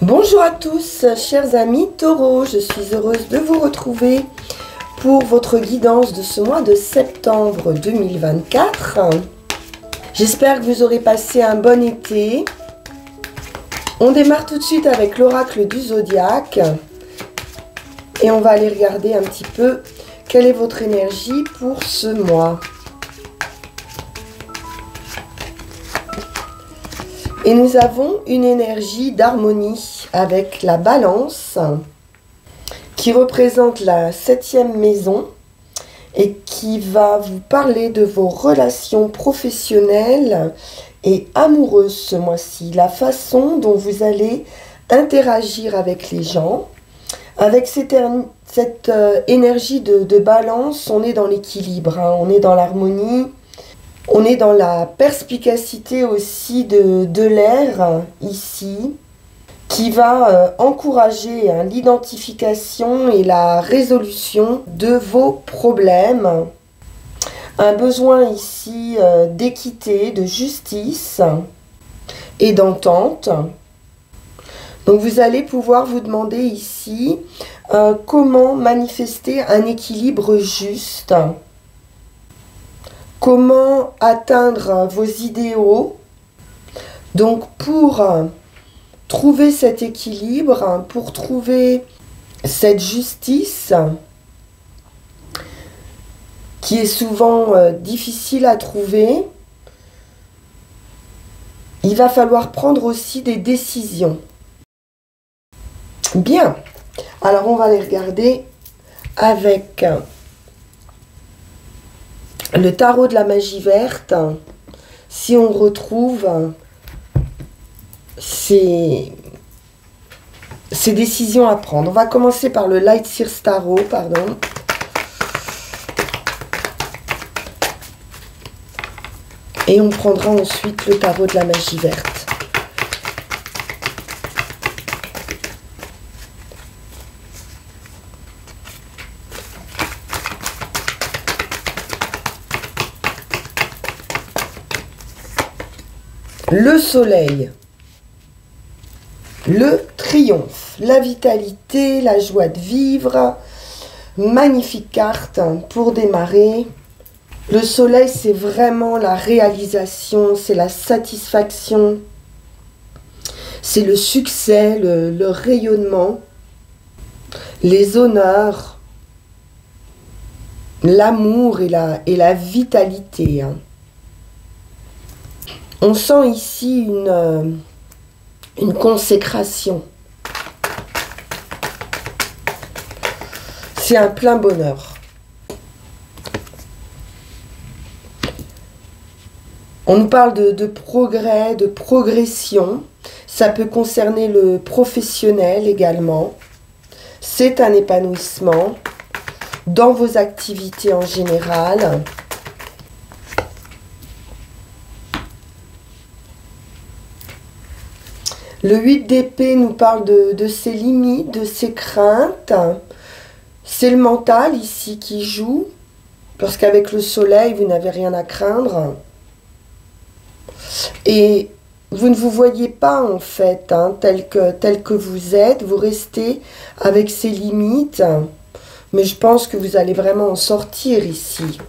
Bonjour à tous, chers amis Taureau, je suis heureuse de vous retrouver pour votre guidance de ce mois de septembre 2024. J'espère que vous aurez passé un bon été. On démarre tout de suite avec l'oracle du zodiaque et on va aller regarder un petit peu quelle est votre énergie pour ce mois. Et nous avons une énergie d'harmonie avec la balance qui représente la 7e maison et qui va vous parler de vos relations professionnelles et amoureuses ce mois-ci. La façon dont vous allez interagir avec les gens. Avec cette énergie de balance, on est dans l'équilibre, hein, on est dans l'harmonie. On est dans la perspicacité aussi de l'air ici, qui va encourager l'identification et la résolution de vos problèmes. Un besoin ici d'équité, de justice et d'entente. Donc vous allez pouvoir vous demander ici comment manifester un équilibre juste. Comment atteindre vos idéaux? Donc pour trouver cet équilibre, pour trouver cette justice qui est souvent difficile à trouver, il va falloir prendre aussi des décisions. Bien, alors on va les regarder avec le tarot de la magie verte, si on retrouve ces décisions à prendre. On va commencer par le Light Seers Tarot, pardon. Et on prendra ensuite le tarot de la magie verte. Le soleil, le triomphe, la vitalité, la joie de vivre, magnifique carte pour démarrer. Le soleil, c'est vraiment la réalisation, c'est la satisfaction, c'est le succès, le rayonnement, les honneurs, l'amour et la vitalité. On sent ici une consécration. C'est un plein bonheur. On nous parle de progrès, de progression. Ça peut concerner le professionnel également. C'est un épanouissement dans vos activités en général. Le 8 d'épée nous parle de ses limites, de ses craintes. C'est le mental ici qui joue, parce qu'avec le soleil, vous n'avez rien à craindre. Et vous ne vous voyez pas en fait, tel que vous êtes. Vous restez avec ces limites. Mais je pense que vous allez vraiment en sortir ici.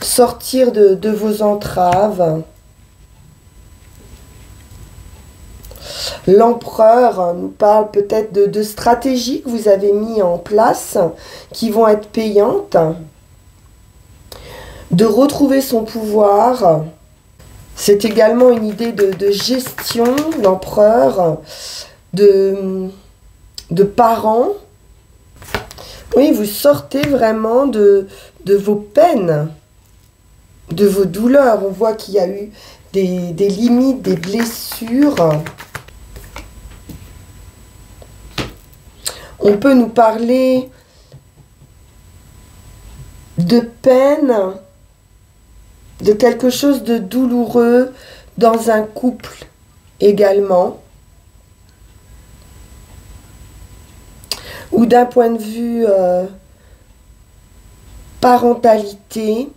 Sortir de vos entraves. L'empereur nous parle peut-être de stratégies que vous avez mis en place qui vont être payantes. De retrouver son pouvoir. C'est également une idée de gestion, l'empereur, de parents. Oui, vous sortez vraiment de vos peines, de vos douleurs. On voit qu'il y a eu des limites, des blessures. On peut nous parler de peine, de quelque chose de douloureux dans un couple également. Ou d'un point de vue parentalité,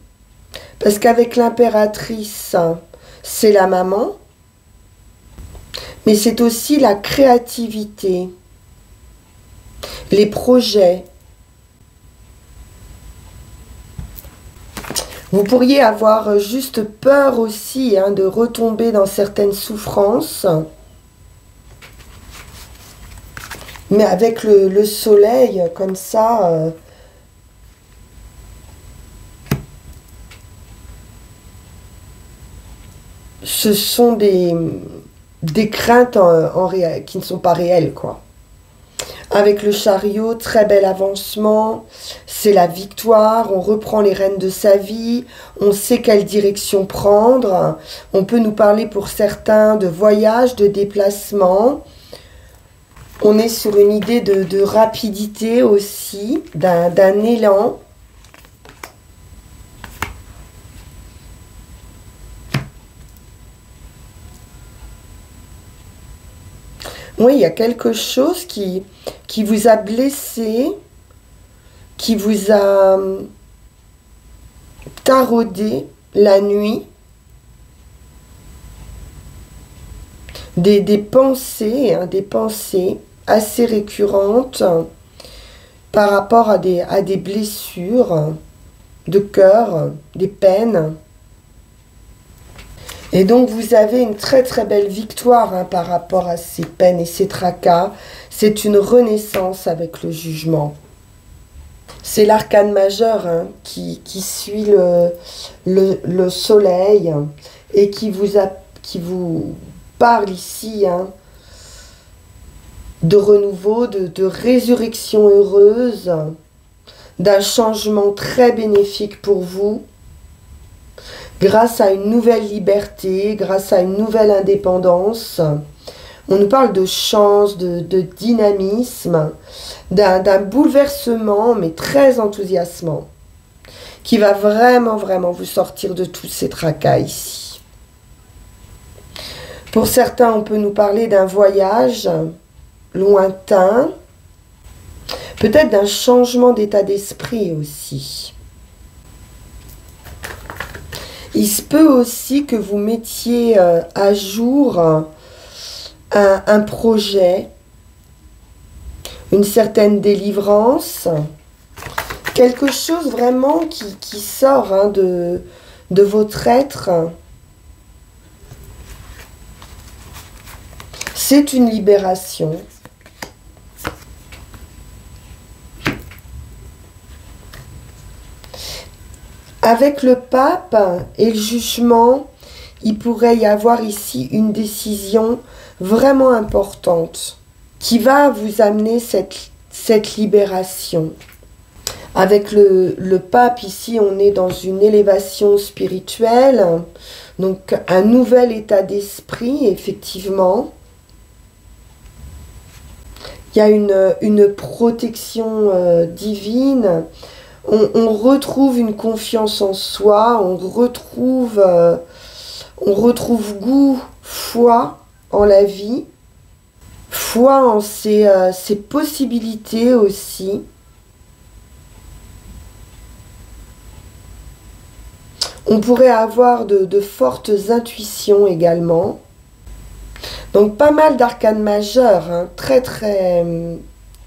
parce qu'avec l'impératrice, c'est la maman. Mais c'est aussi la créativité, les projets. Vous pourriez avoir juste peur aussi de retomber dans certaines souffrances. Mais avec le soleil, comme ça, ce sont des craintes qui ne sont pas réelles, quoi. Avec le chariot, très bel avancement, c'est la victoire, on reprend les rênes de sa vie, on sait quelle direction prendre, on peut nous parler pour certains de voyage, de déplacement. On est sur une idée de rapidité aussi, d'un élan. Oui, il y a quelque chose qui vous a blessé, qui vous a taraudé la nuit. Des pensées assez récurrentes par rapport à des blessures de cœur, des peines. Et donc vous avez une très très belle victoire par rapport à ces peines et ces tracas. C'est une renaissance avec le jugement. C'est l'arcane majeur qui suit le soleil et qui vous parle ici de renouveau, de résurrection heureuse, d'un changement très bénéfique pour vous, grâce à une nouvelle liberté, grâce à une nouvelle indépendance. On nous parle de chance, de dynamisme, d'un bouleversement, mais très enthousiasmant, qui va vraiment, vraiment vous sortir de tous ces tracas ici. Pour certains, on peut nous parler d'un voyage lointain, peut-être d'un changement d'état d'esprit aussi. Il se peut aussi que vous mettiez à jour un projet, une certaine délivrance, quelque chose vraiment qui sort de votre être. C'est une libération. Avec le pape et le jugement, il pourrait y avoir ici une décision vraiment importante qui va vous amener cette libération. Avec le pape ici, on est dans une élévation spirituelle, donc un nouvel état d'esprit, effectivement. Il y a une protection divine. On retrouve une confiance en soi, on retrouve goût, foi en la vie, foi en ses possibilités aussi. On pourrait avoir de fortes intuitions également. Donc pas mal d'arcanes majeures, très très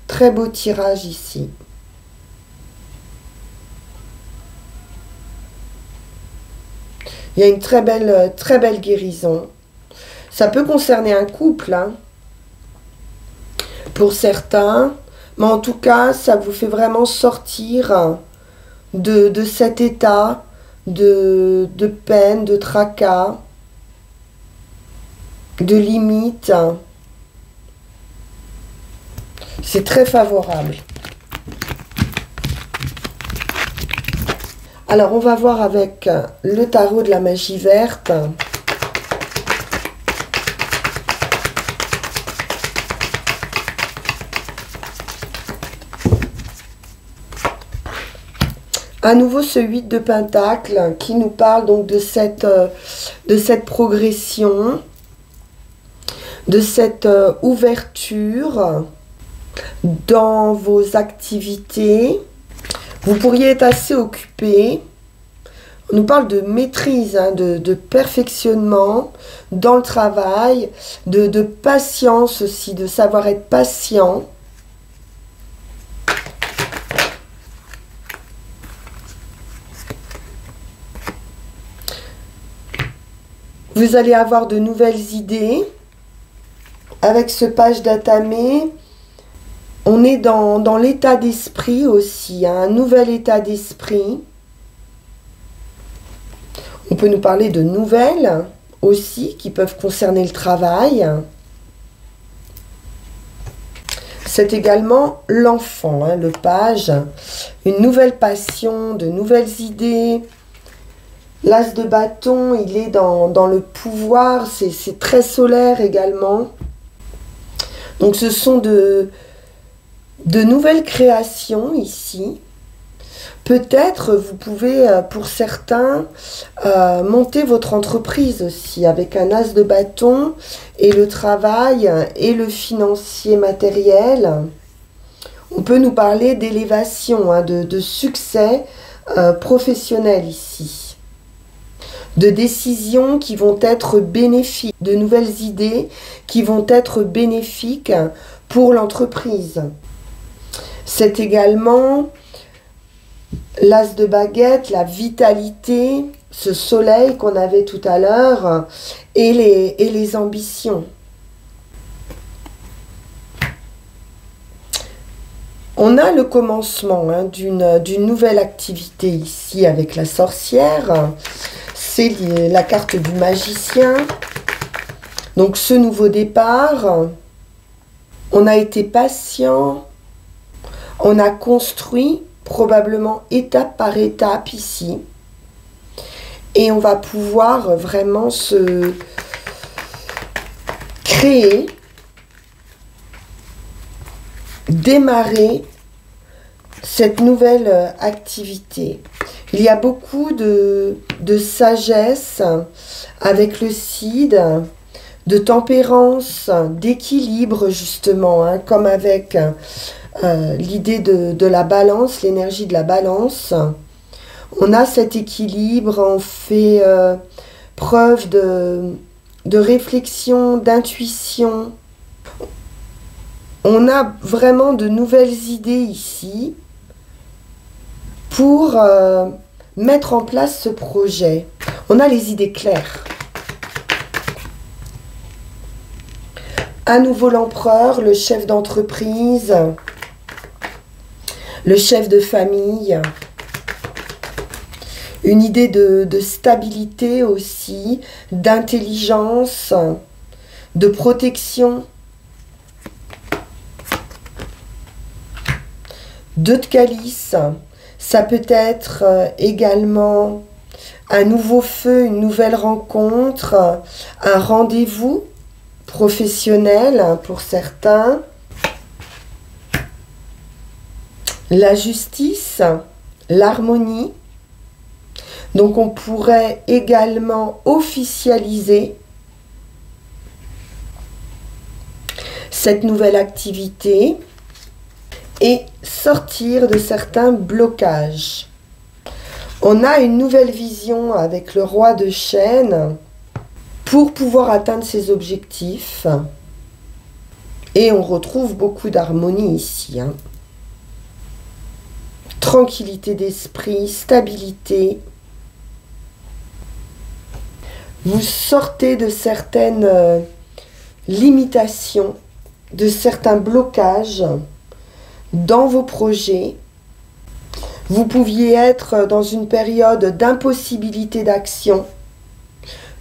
très beau tirage ici. Il y a une très belle guérison. Ça peut concerner un couple, pour certains, mais en tout cas, ça vous fait vraiment sortir de cet état de peine, de tracas, de limites. C'est très favorable. Alors, on va voir avec le tarot de la magie verte. À nouveau, ce 8 de Pentacle qui nous parle donc de cette progression, de cette ouverture dans vos activités. Vous pourriez être assez occupé, On nous parle de maîtrise, hein, de perfectionnement dans le travail, de patience aussi, de savoir être patient. Vous allez avoir de nouvelles idées. Avec ce page d'Atame, on est dans l'état d'esprit aussi, hein, un nouvel état d'esprit. On peut nous parler de nouvelles aussi qui peuvent concerner le travail. C'est également l'enfant, hein, le page, une nouvelle passion, de nouvelles idées. L'as de bâton, il est dans le pouvoir, c'est très solaire également. Donc ce sont de nouvelles créations ici. Peut-être vous pouvez, pour certains, monter votre entreprise aussi avec un as de bâton et le travail et le financier matériel. On peut nous parler d'élévation, hein, de succès professionnel ici. De décisions qui vont être bénéfiques, de nouvelles idées qui vont être bénéfiques pour l'entreprise. C'est également l'as de baguette, la vitalité, ce soleil qu'on avait tout à l'heure, et les ambitions. On a le commencement, hein, d'une nouvelle activité ici avec la sorcière. C'est la carte du magicien. Donc ce nouveau départ, on a été patient, on a construit probablement étape par étape ici. Et on va pouvoir vraiment se créer, démarrer cette nouvelle activité. Il y a beaucoup de sagesse avec le cid, de tempérance, d'équilibre justement, hein, comme avec l'idée de la balance, l'énergie de la balance. On a cet équilibre, on fait preuve de réflexion, d'intuition. On a vraiment de nouvelles idées ici pour mettre en place ce projet. On a les idées claires. À nouveau l'empereur, le chef d'entreprise, le chef de famille. Une idée de stabilité aussi, d'intelligence, de protection. Deux de calice. Ça peut être également un nouveau feu, une nouvelle rencontre, un rendez-vous professionnel pour certains. La justice, l'harmonie. Donc on pourrait également officialiser cette nouvelle activité et sortir de certains blocages. On a une nouvelle vision avec le roi de chêne pour pouvoir atteindre ses objectifs. Et on retrouve beaucoup d'harmonie ici, hein. Tranquillité d'esprit, stabilité. Vous sortez de certaines limitations, de certains blocages dans vos projets. Vous pouviez être dans une période d'impossibilité d'action,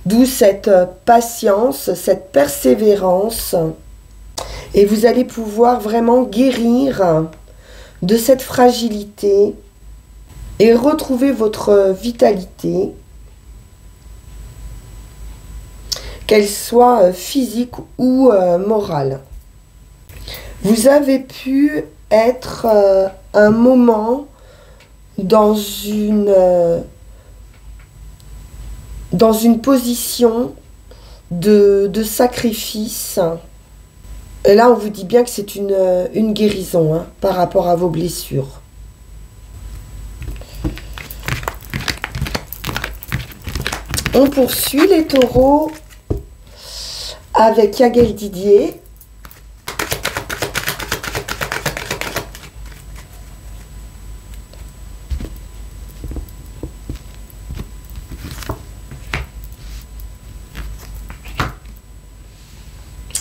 d'où cette patience, cette persévérance. Et vous allez pouvoir vraiment guérir de cette fragilité et retrouver votre vitalité, qu'elle soit physique ou morale. Vous avez pu être un moment dans une position de sacrifice. Et là, on vous dit bien que c'est une guérison, hein, par rapport à vos blessures. On poursuit les taureaux avec Yaghel Didier.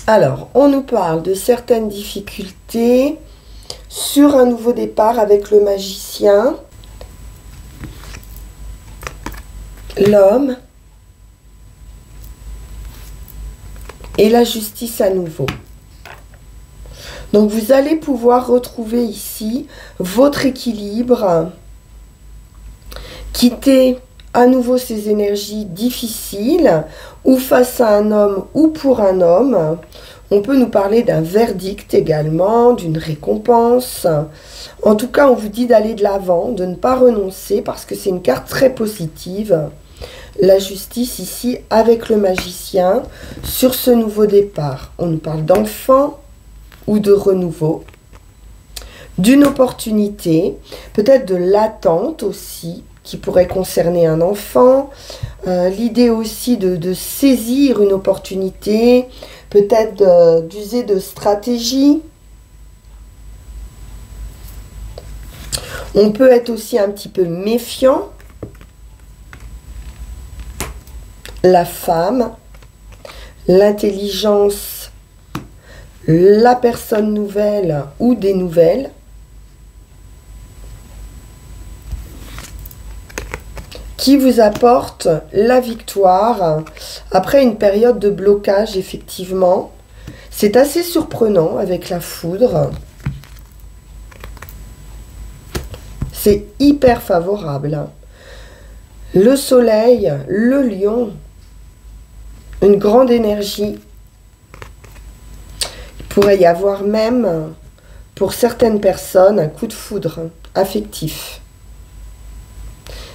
Alors, on nous parle de certaines difficultés sur un nouveau départ avec le magicien, l'homme et la justice à nouveau. Donc, vous allez pouvoir retrouver ici votre équilibre, quitter à nouveau ces énergies difficiles, ou face à un homme ou pour un homme. On peut nous parler d'un verdict également, d'une récompense. En tout cas, on vous dit d'aller de l'avant, de ne pas renoncer, parce que c'est une carte très positive. La justice ici avec le magicien sur ce nouveau départ. On nous parle d'enfant ou de renouveau, d'une opportunité, peut-être de l'attente aussi, qui pourrait concerner un enfant, l'idée aussi de saisir une opportunité, peut-être d'user de stratégie. On peut être aussi un petit peu méfiant. La femme, l'intelligence, la personne nouvelle ou des nouvelles. Qui vous apporte la victoire après une période de blocage, effectivement. C'est assez surprenant avec la foudre. C'est hyper favorable. Le soleil, le lion, une grande énergie. Il pourrait y avoir même, pour certaines personnes, un coup de foudre affectif.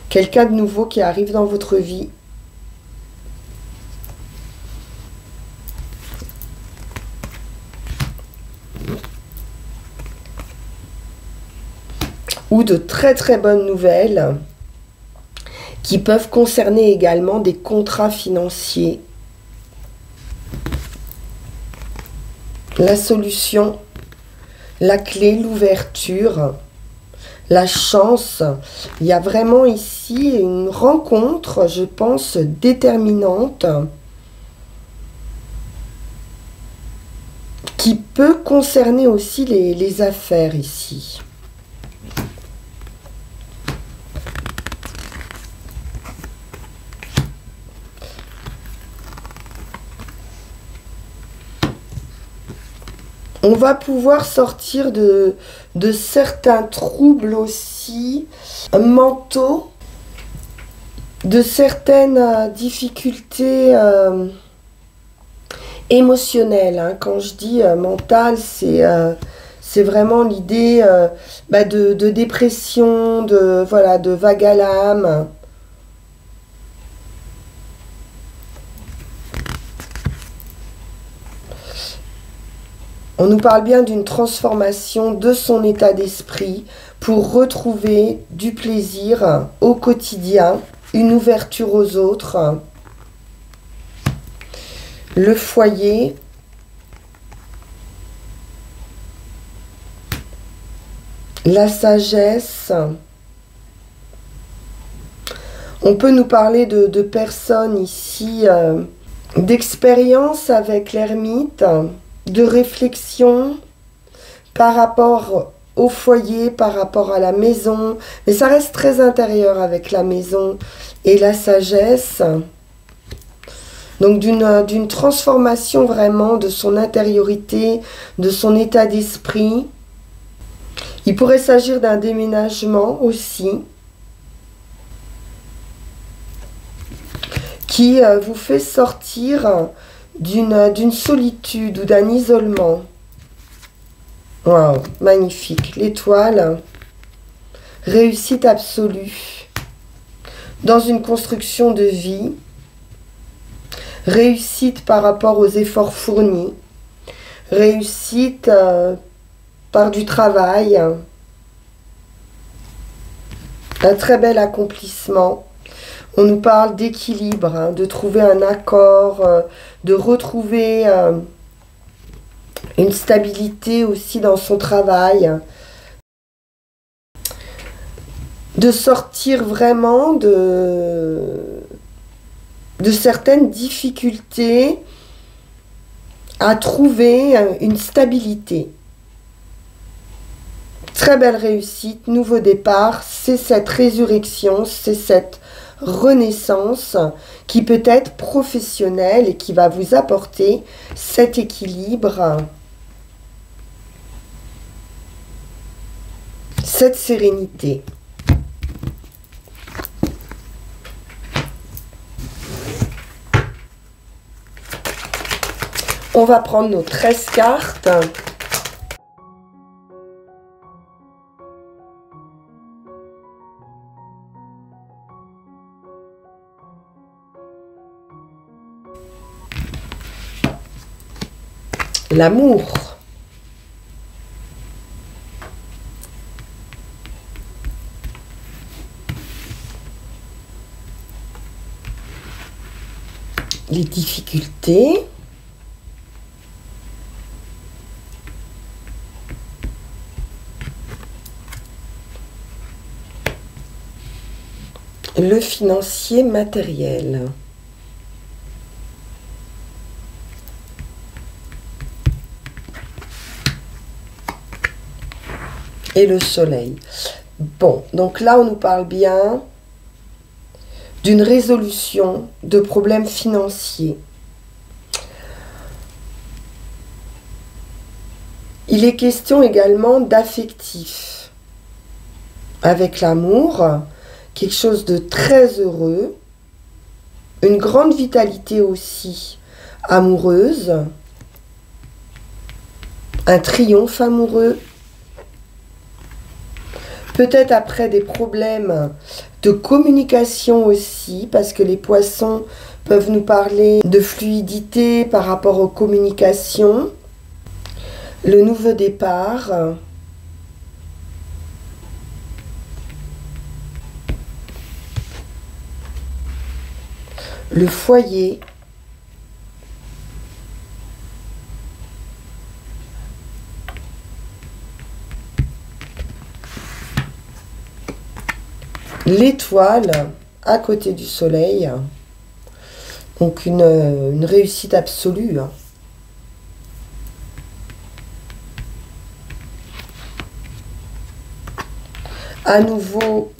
Quelqu'un de nouveau qui arrive dans votre vie. Ou de très très bonnes nouvelles qui peuvent concerner également des contrats financiers. La solution, la clé, l'ouverture. La chance, il y a vraiment ici une rencontre, je pense, déterminante qui peut concerner aussi les affaires ici. On va pouvoir sortir de certains troubles aussi mentaux, de certaines difficultés émotionnelles. Hein. Quand je dis mental, c'est vraiment l'idée de dépression, voilà, de vague à l'âme. On nous parle bien d'une transformation de son état d'esprit pour retrouver du plaisir au quotidien, une ouverture aux autres, le foyer, la sagesse. On peut nous parler de personnes ici, d'expérience avec l'ermite, de réflexion par rapport au foyer, par rapport à la maison, mais ça reste très intérieur avec la maison et la sagesse. Donc d'une transformation vraiment de son intériorité, de son état d'esprit. Il pourrait s'agir d'un déménagement aussi, qui vous fait sortir d'une solitude ou d'un isolement. Waouh, magnifique. L'étoile, réussite absolue dans une construction de vie, réussite par rapport aux efforts fournis, réussite par du travail, un très bel accomplissement. On nous parle d'équilibre, hein, de trouver un accord, de retrouver une stabilité aussi dans son travail, de sortir vraiment de certaines difficultés à trouver une stabilité. Très belle réussite, nouveau départ, c'est cette résurrection, c'est cette renaissance qui peut être professionnelle et qui va vous apporter cet équilibre, cette sérénité. On va prendre nos 13 cartes. L'amour. Les difficultés. Le financier matériel. Et le soleil. Bon, donc là, on nous parle bien d'une résolution de problèmes financiers. Il est question également d'affectif. Avec l'amour, quelque chose de très heureux, une grande vitalité aussi amoureuse, un triomphe amoureux. Peut-être après des problèmes de communication aussi, parce que les poissons peuvent nous parler de fluidité par rapport aux communications. Le nouveau départ. Le foyer. L'étoile à côté du soleil, donc une réussite absolue. À nouveau,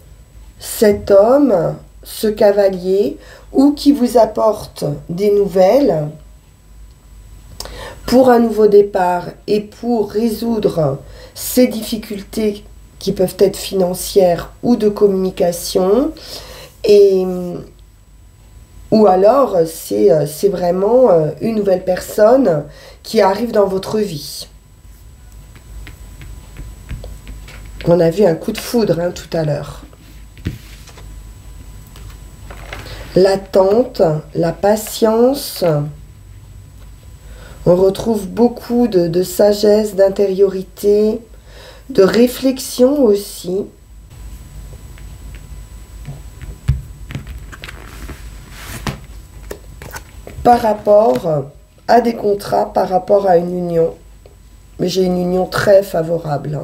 cet homme, ce cavalier, ou qui vous apporte des nouvelles pour un nouveau départ et pour résoudre ces difficultés qui peuvent être financières ou de communication, ou alors c'est vraiment une nouvelle personne qui arrive dans votre vie. On a vu un coup de foudre hein, tout à l'heure. L'attente, la patience. On retrouve beaucoup de sagesse, d'intériorité, de réflexion aussi. Par rapport à des contrats, par rapport à une union. Mais j'ai une union très favorable.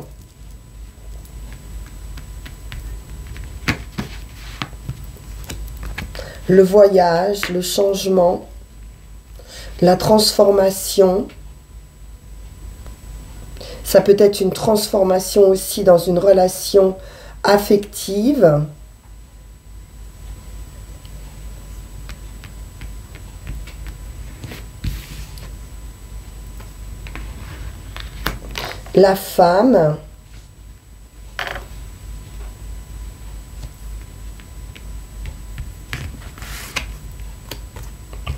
Le voyage, le changement, la transformation. Ça peut être une transformation aussi dans une relation affective. La femme.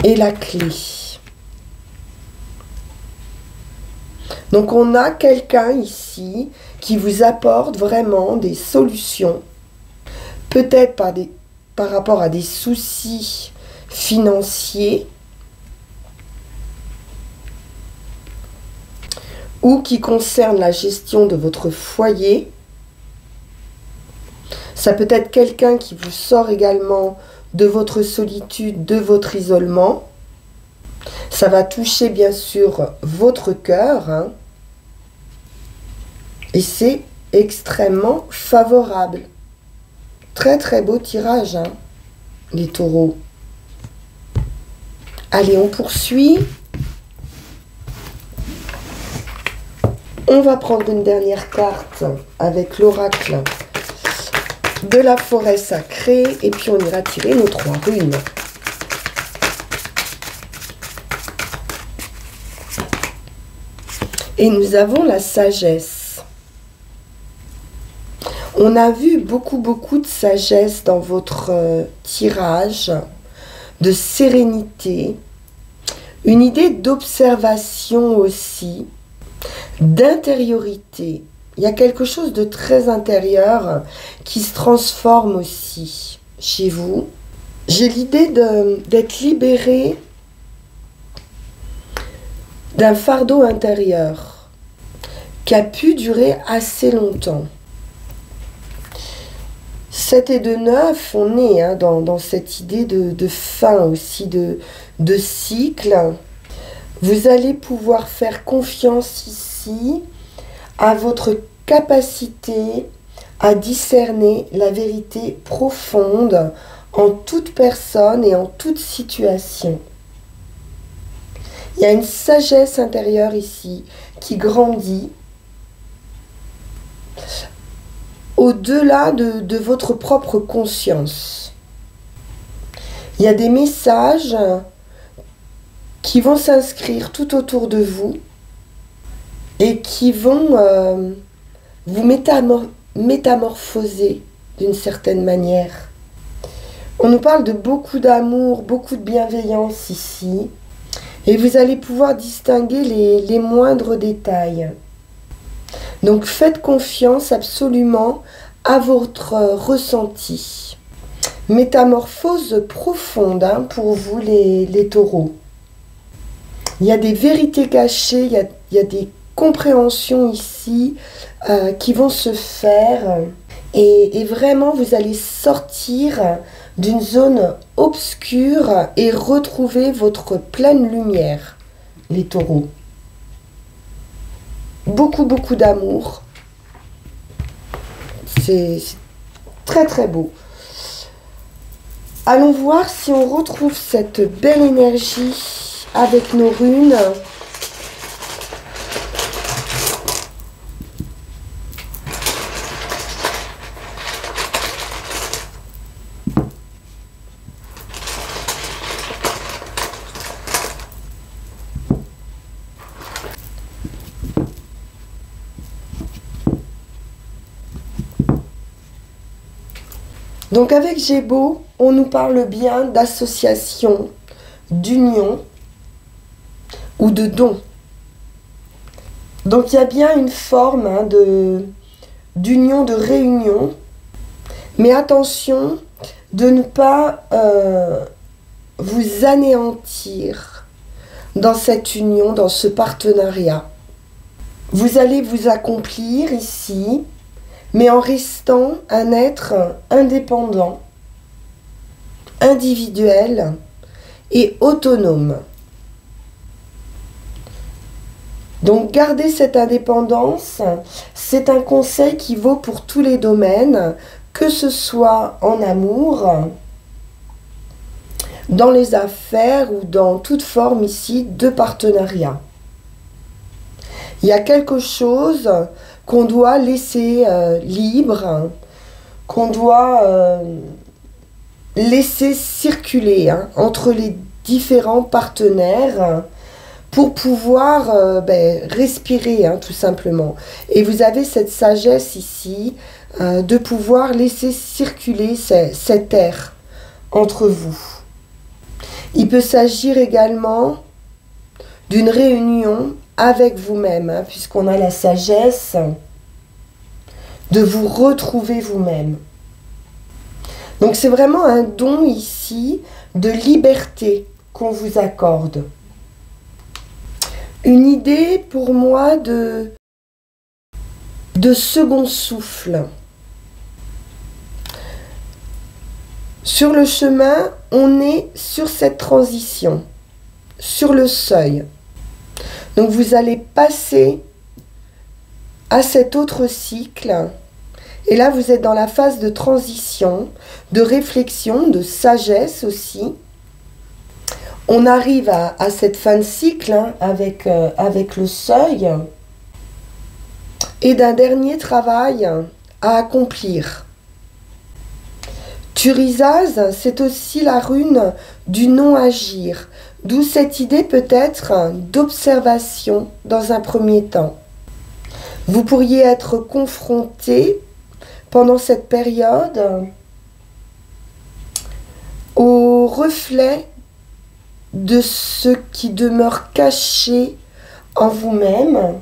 Et la clé. Donc on a quelqu'un ici qui vous apporte vraiment des solutions. Peut-être par rapport à des soucis financiers. Ou qui concernent la gestion de votre foyer. Ça peut être quelqu'un qui vous sort également de votre solitude, de votre isolement. Ça va toucher bien sûr votre cœur, hein, et c'est extrêmement favorable. Très très beau tirage, hein, les taureaux. Allez, on poursuit. On va prendre une dernière carte avec l'oracle de la forêt sacrée et puis on ira tirer nos 3 runes. Et nous avons la sagesse. On a vu beaucoup de sagesse dans votre tirage, de sérénité, une idée d'observation aussi, d'intériorité. Il y a quelque chose de très intérieur qui se transforme aussi chez vous. J'ai l'idée d'être libéré d'un fardeau intérieur qui a pu durer assez longtemps. 7 et 2, 9, on est hein, dans cette idée de fin aussi, de cycle. Vous allez pouvoir faire confiance ici à votre capacité à discerner la vérité profonde en toute personne et en toute situation. Il y a une sagesse intérieure ici qui grandit au-delà de votre propre conscience. Il y a des messages qui vont s'inscrire tout autour de vous et qui vont vous métamorphoser d'une certaine manière. On nous parle de beaucoup d'amour, beaucoup de bienveillance ici. Et vous allez pouvoir distinguer les moindres détails. Donc faites confiance absolument à votre ressenti. Métamorphose profonde hein, pour vous les taureaux. Il y a des vérités cachées, il y a des compréhensions ici qui vont se faire. Et vraiment, vous allez sortir d'une zone obscure et retrouver votre pleine lumière, les taureaux. Beaucoup d'amour. C'est très très beau. Allons voir si on retrouve cette belle énergie avec nos runes. Donc avec Gémeaux, on nous parle bien d'association, d'union ou de don. Donc il y a bien une forme hein, d'union, de réunion. Mais attention de ne pas vous anéantir dans cette union, dans ce partenariat. Vous allez vous accomplir ici, mais en restant un être indépendant, individuel et autonome. Donc garder cette indépendance, c'est un conseil qui vaut pour tous les domaines, que ce soit en amour, dans les affaires ou dans toute forme ici de partenariat. Il y a quelque chose qu'on doit laisser libre, qu'on doit laisser circuler hein, entre les différents partenaires pour pouvoir respirer hein, tout simplement. Et vous avez cette sagesse ici de pouvoir laisser circuler cet air entre vous. Il peut s'agir également d'une réunion avec vous-même, hein, puisqu'on a la sagesse de vous retrouver vous-même. Donc c'est vraiment un don ici de liberté qu'on vous accorde. Une idée pour moi de second souffle. Sur le chemin, on est sur cette transition, sur le seuil. Donc vous allez passer à cet autre cycle. Et là, vous êtes dans la phase de transition, de réflexion, de sagesse aussi. On arrive à cette fin de cycle avec le seuil et d'un dernier travail à accomplir. Turisaz, c'est aussi la rune du non-agir, d'où cette idée peut-être d'observation dans un premier temps. Vous pourriez être confronté pendant cette période au reflet de ce qui demeure caché en vous-même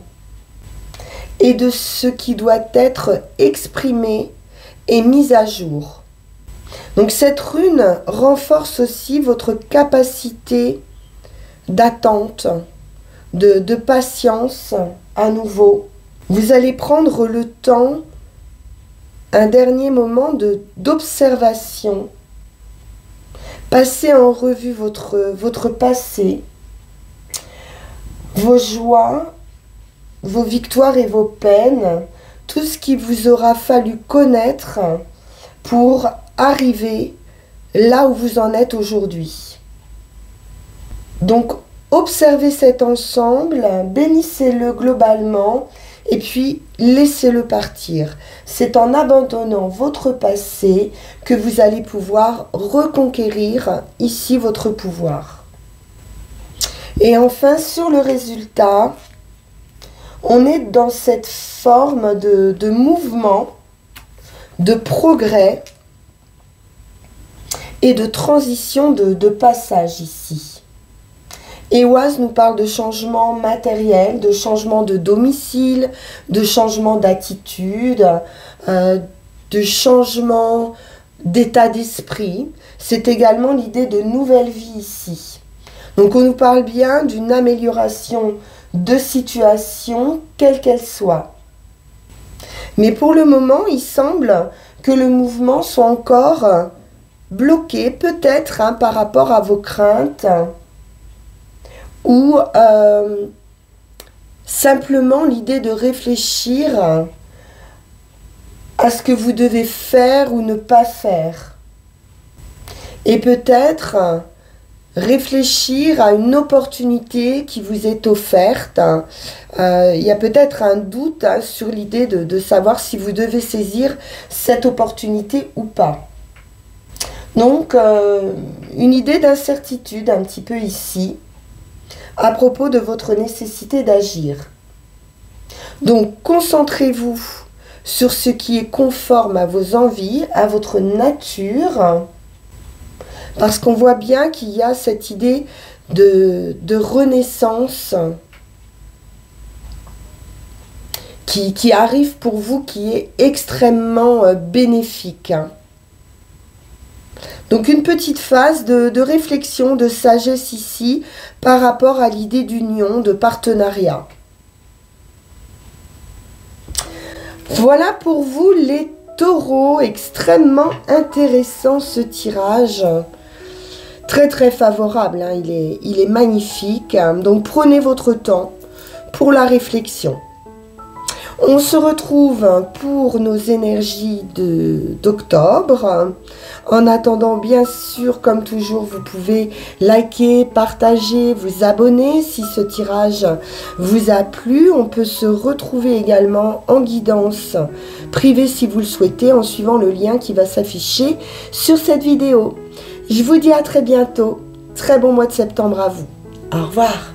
et de ce qui doit être exprimé et mis à jour. Donc cette rune renforce aussi votre capacité d'attente, de patience à nouveau. Vous allez prendre le temps, un dernier moment d'observation. Passez en revue votre passé, vos joies, vos victoires et vos peines, tout ce qui vous aura fallu connaître pour arriver là où vous en êtes aujourd'hui. Donc, observez cet ensemble, bénissez-le globalement et puis laissez-le partir. C'est en abandonnant votre passé que vous allez pouvoir reconquérir ici votre pouvoir. Et enfin, sur le résultat, on est dans cette forme de mouvement, de progrès et de transition de passage ici. Ehwaz nous parle de changement matériel, de changement de domicile, de changement d'attitude, de changement d'état d'esprit. C'est également l'idée de nouvelle vie ici. Donc on nous parle bien d'une amélioration de situation, quelle qu'elle soit. Mais pour le moment, il semble que le mouvement soit encore bloqué, peut-être par rapport à vos craintes, ou simplement l'idée de réfléchir à ce que vous devez faire ou ne pas faire. Et peut-être réfléchir à une opportunité qui vous est offerte. Il y a peut-être un doute sur l'idée de savoir si vous devez saisir cette opportunité ou pas. Donc, une idée d'incertitude un petit peu ici, à propos de votre nécessité d'agir. Donc, concentrez-vous sur ce qui est conforme à vos envies, à votre nature, parce qu'on voit bien qu'il y a cette idée de renaissance qui arrive pour vous, qui est extrêmement bénéfique. Donc une petite phase de réflexion, de sagesse ici, par rapport à l'idée d'union, de partenariat. Voilà pour vous les taureaux, extrêmement intéressant ce tirage. Très très favorable, hein. Il est magnifique. Donc prenez votre temps pour la réflexion. On se retrouve pour nos énergies d'octobre. En attendant, bien sûr, comme toujours, vous pouvez liker, partager, vous abonner si ce tirage vous a plu. On peut se retrouver également en guidance privée si vous le souhaitez en suivant le lien qui va s'afficher sur cette vidéo. Je vous dis à très bientôt. Très bon mois de septembre à vous. Au revoir.